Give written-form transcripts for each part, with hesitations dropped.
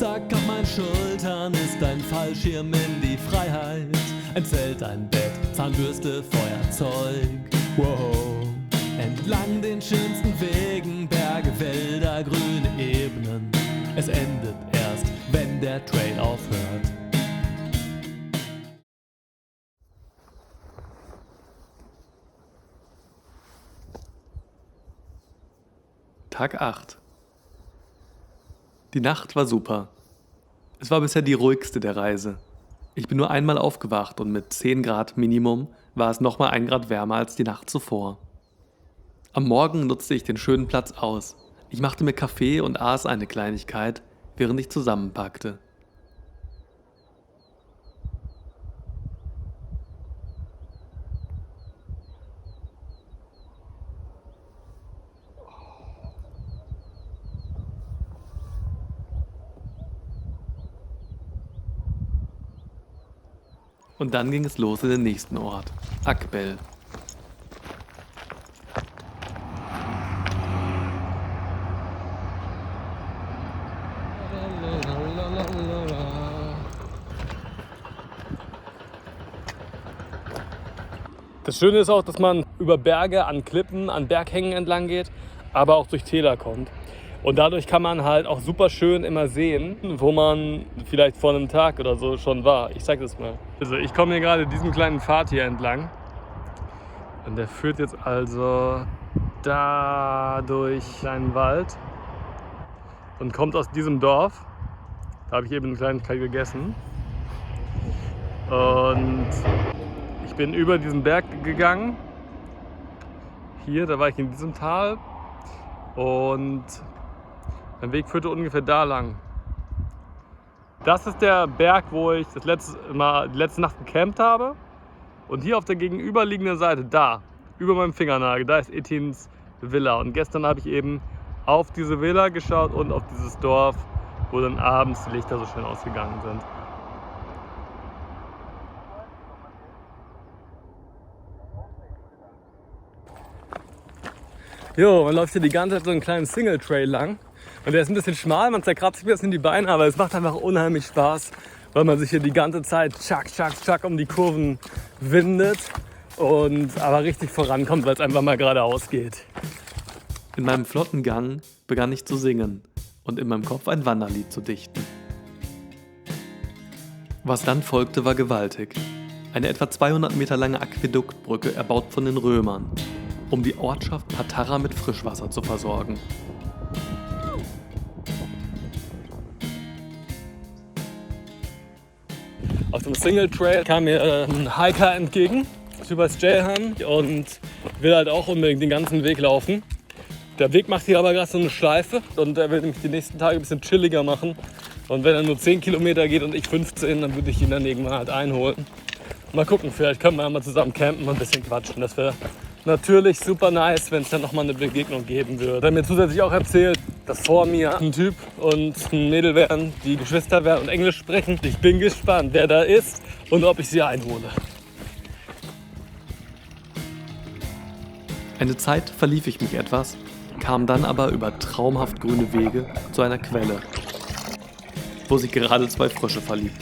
Rucksack auf meinen Schultern ist ein Fallschirm in die Freiheit. Ein Zelt, ein Bett, Zahnbürste, Feuerzeug. Wow. Entlang den schönsten Wegen, Berge, Wälder, grüne Ebenen. Es endet erst, wenn der Trail aufhört. Tag 8. Die Nacht war super. Es war bisher die ruhigste der Reise. Ich bin nur einmal aufgewacht und mit 10 Grad Minimum war es nochmal 1 Grad wärmer als die Nacht zuvor. Am Morgen nutzte ich den schönen Platz aus. Ich machte mir Kaffee und aß eine Kleinigkeit, während ich zusammenpackte. Und dann ging es los in den nächsten Ort, Akbel. Das Schöne ist auch, dass man über Berge, an Klippen, an Berghängen entlang geht, aber auch durch Täler kommt. Und dadurch kann man halt auch super schön immer sehen, wo man vielleicht vor einem Tag oder so schon war. Ich zeig das mal. Also ich komme hier gerade diesen kleinen Pfad hier entlang. Und der führt jetzt also da durch einen Wald und kommt aus diesem Dorf. Da habe ich eben eine Kleinigkeit gegessen. Und ich bin über diesen Berg gegangen. Hier, da war ich in diesem Tal. Und mein Weg führte ungefähr da lang. Das ist der Berg, wo ich die letzte Nacht gecampt habe. Und hier auf der gegenüberliegenden Seite, da, über meinem Fingernagel, da ist Etiennes Villa. Und gestern habe ich eben auf diese Villa geschaut und auf dieses Dorf, wo dann abends die Lichter so schön ausgegangen sind. Jo, man läuft hier die ganze Zeit so einen kleinen Single-Trail lang. Und der ist ein bisschen schmal, man zerkratzt sich ein bisschen die Beine, aber es macht einfach unheimlich Spaß, weil man sich hier die ganze Zeit tschack um die Kurven windet und aber richtig vorankommt, weil es einfach mal geradeaus geht. In meinem flotten Gang begann ich zu singen und in meinem Kopf ein Wanderlied zu dichten. Was dann folgte, war gewaltig. Eine etwa 200 Meter lange Aquäduktbrücke, erbaut von den Römern, um die Ortschaft Patara mit Frischwasser zu versorgen. Auf dem Single Trail kam mir ein Hiker entgegen, übers Jayhan, und will halt auch unbedingt den ganzen Weg laufen. Der Weg macht hier aber gerade so eine Schleife und er will nämlich die nächsten Tage ein bisschen chilliger machen. Und wenn er nur 10 Kilometer geht und ich 15, dann würde ich ihn dann irgendwann halt einholen. Mal gucken, vielleicht können wir ja mal zusammen campen und ein bisschen quatschen. Das wäre natürlich super nice, wenn es dann nochmal eine Begegnung geben würde. Er hat mir zusätzlich auch erzählt, dass vor mir ein Typ und ein Mädel wären, die Geschwister wären und Englisch sprechen. Ich bin gespannt, wer da ist und ob ich sie einhole. Eine Zeit verlief ich mich etwas, kam dann aber über traumhaft grüne Wege zu einer Quelle, wo sich gerade 2 Frösche verliebt.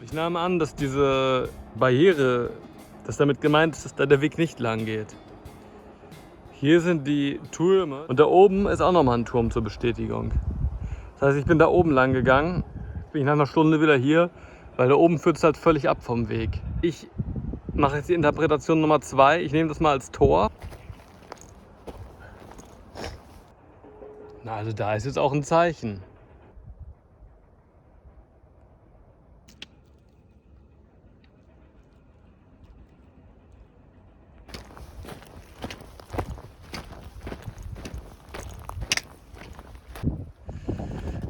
Ich nahm an, dass diese Barriere, dass damit gemeint ist, dass da der Weg nicht lang geht. Hier sind die Türme und da oben ist auch nochmal ein Turm zur Bestätigung. Das heißt, ich bin da oben lang gegangen, bin nach einer Stunde wieder hier, weil da oben führt es halt völlig ab vom Weg. Ich mache jetzt die Interpretation Nummer 2, ich nehme das mal als Tor. Na, also da ist jetzt auch ein Zeichen.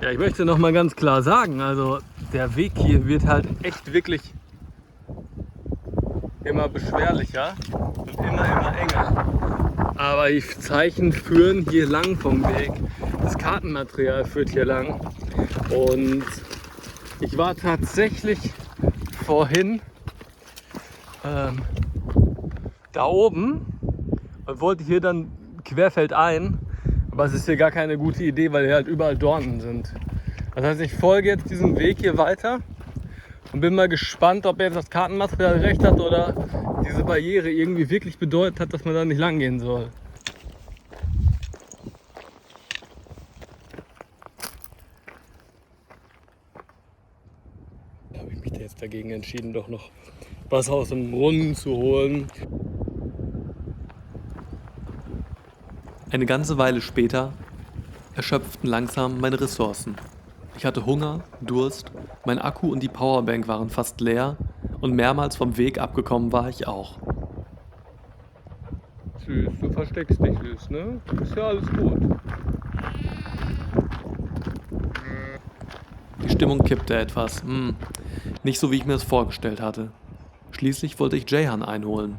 Ja, ich möchte noch mal ganz klar sagen, also Der Weg hier wird halt echt wirklich immer beschwerlicher und immer enger. Aber die Zeichen führen hier lang vom Weg. Das Kartenmaterial führt hier lang. Und ich war tatsächlich vorhin da oben und wollte hier dann querfeldein. Aber es ist hier gar keine gute Idee, weil hier halt überall Dornen sind. Das heißt, ich folge jetzt diesem Weg hier weiter und bin mal gespannt, ob jetzt das Kartenmaterial recht hat oder diese Barriere irgendwie wirklich bedeutet hat, dass man da nicht lang gehen soll. Da habe ich mich jetzt dagegen entschieden, doch noch Wasser aus dem Brunnen zu holen. Eine ganze Weile später erschöpften langsam meine Ressourcen. Ich hatte Hunger, Durst, mein Akku und die Powerbank waren fast leer und mehrmals vom Weg abgekommen war ich auch. Süß, du versteckst dich, Süß, ne? Ist ja alles gut. Die Stimmung kippte etwas. Nicht so, wie ich mir das vorgestellt hatte. Schließlich wollte ich Jayhan einholen.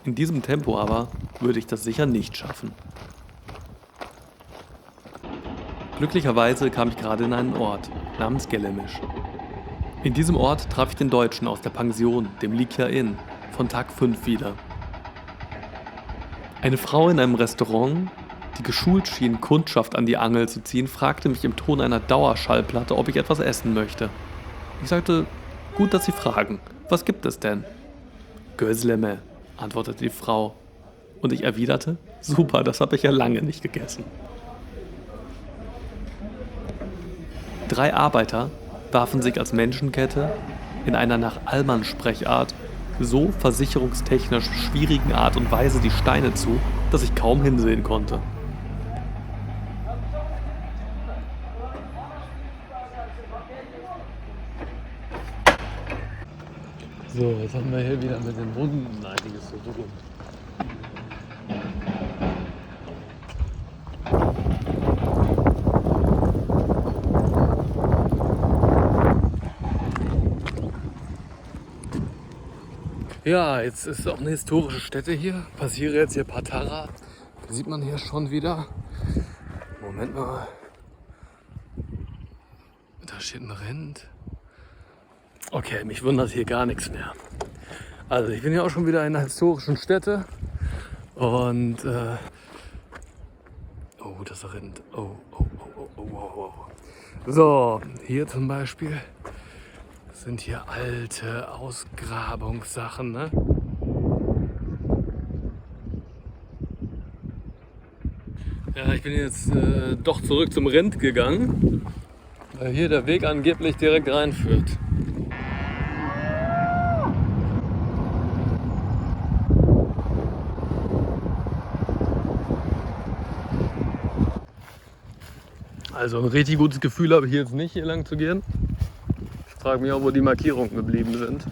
In diesem Tempo aber würde ich das sicher nicht schaffen. Glücklicherweise kam ich gerade in einen Ort namens Gelemisch. In diesem Ort traf ich den Deutschen aus der Pension, dem Likia Inn, von Tag 5 wieder. Eine Frau in einem Restaurant, die geschult schien, Kundschaft an die Angel zu ziehen, fragte mich im Ton einer Dauerschallplatte, ob ich etwas essen möchte. Ich sagte, gut, dass Sie fragen. Was gibt es denn? Gözleme, antwortete die Frau. Und ich erwiderte, super, das habe ich ja lange nicht gegessen. 3 Arbeiter warfen sich als Menschenkette in einer nach Allmann-Sprechart so versicherungstechnisch schwierigen Art und Weise die Steine zu, dass ich kaum hinsehen konnte. So, jetzt haben wir hier wieder mit den Wunden einiges zu tun. Ja, jetzt ist auch eine historische Stätte hier. Passiere jetzt hier Patara. Da sieht man hier schon wieder. Moment mal. Da steht ein Rind. Okay, mich wundert hier gar nichts mehr. Also ich bin ja auch schon wieder in einer historischen Stätte. Und oh, das Rind. Oh. So, hier zum Beispiel sind hier alte Ausgrabungssachen, ne? Ja, ich bin jetzt doch zurück zum Rind gegangen, weil hier der Weg angeblich direkt reinführt. Also ein richtig gutes Gefühl habe ich jetzt nicht, hier lang zu gehen. Ich frage mich auch, wo die Markierungen geblieben sind.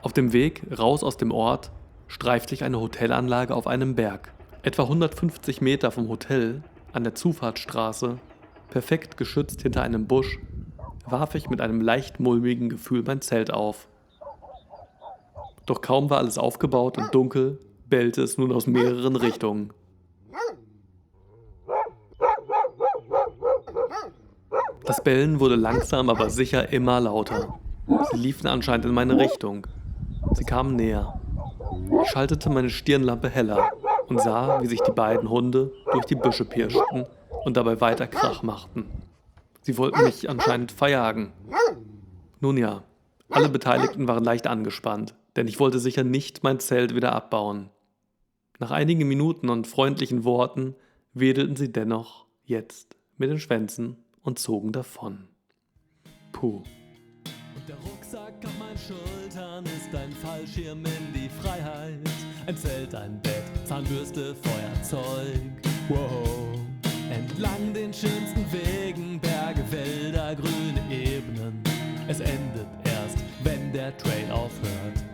Auf dem Weg raus aus dem Ort streifte ich eine Hotelanlage auf einem Berg. Etwa 150 Meter vom Hotel, an der Zufahrtsstraße, perfekt geschützt hinter einem Busch, warf ich mit einem leicht mulmigen Gefühl mein Zelt auf. Doch kaum war alles aufgebaut und dunkel, bellte es nun aus mehreren Richtungen. Das Bellen wurde langsam, aber sicher immer lauter. Sie liefen anscheinend in meine Richtung. Sie kamen näher. Ich schaltete meine Stirnlampe heller und sah, wie sich die beiden Hunde durch die Büsche pirschten und dabei weiter Krach machten. Sie wollten mich anscheinend verjagen. Nun ja, alle Beteiligten waren leicht angespannt, denn ich wollte sicher nicht mein Zelt wieder abbauen. Nach einigen Minuten und freundlichen Worten wedelten sie dennoch jetzt mit den Schwänzen und zogen davon. Puh. Der Rucksack auf meinen Schultern ist ein Fallschirm in die Freiheit. Ein Zelt, ein Bett, Zahnbürste, Feuerzeug. Wow. Entlang den schönsten Wegen, Berge, Wälder, grüne Ebenen. Es endet erst, wenn der Trail aufhört.